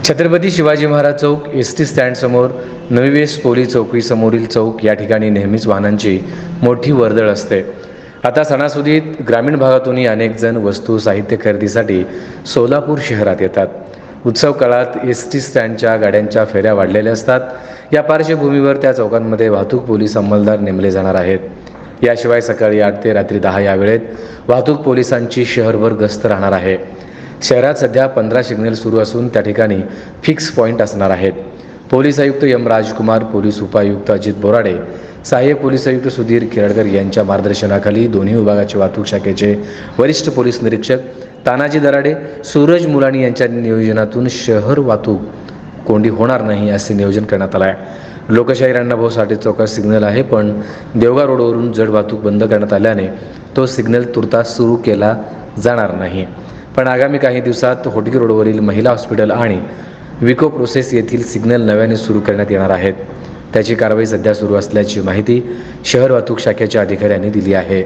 छत्रपती शिवाजी महाराज चौक, ST stand समोर, नवी waste police चौकी समोरील चौक या ठिकाणी नेहमीच वाहनांची मोठी वर्दळ असते। आता सणासुदीत ग्रामीण भागातूनही अनेक जण वस्तू साहित्य खरेदीसाठी सोलापूर शहरात येतात। उत्सव काळात एसटी स्टँडच्या गाड्यांच्या फेऱ्या वाढलेल्या असतात। या पार्श्वभूमीवर त्या चौकांमध्ये वाहतूक पोलीस अंमलदार नेमले जाणार आहेत। याशिवाय सकाळी 8 ते रात्री 10 या वेळेत वाहतूक पोलिसांची शहरभर गस्त राहणार आहे। शहरात सध्या 15 सिग्नल सुरू असून त्या ठिकाणी फिक्स पॉइंट असणार आहेत। पोलीस आयुक्त एम राजकुमार, पोलीस उपायुक्त अजित बोराडे, सहाय्यक पोलीस आयुक्त सुधीर खेरडकर यांच्या मार्गदर्शनाखाली दोन्ही विभागाचे वाहतूक शाखेचे वरिष्ठ पोलीस निरीक्षक तानाजी दराडे, सूरज मुलानी यांच्या नियोजनातून शहर वाहतूक कोंडी होणार नाही असे नियोजन करण्यात आले आहे। लोकशाही अण्णाभाऊ साठे चौकात सिग्नल आहे, पण देवगा रोडवरून जड वाहतूक बंद करण्यात आल्याने तो सिग्नल तुर्तास सुरू केला जाणार नाही। पण आगामी काही दिवसात होटगी रोडवरील महिला हॉस्पिटल आणि विको प्रोसेस येथील सिग्नल नव्याने सुरू करण्यात येणार आहेत। त्याची कारवाई सध्या सुरू असल्याची माहिती शहर वाहतूक शाखेच्या अधिकाऱ्यांनी दिली आहे।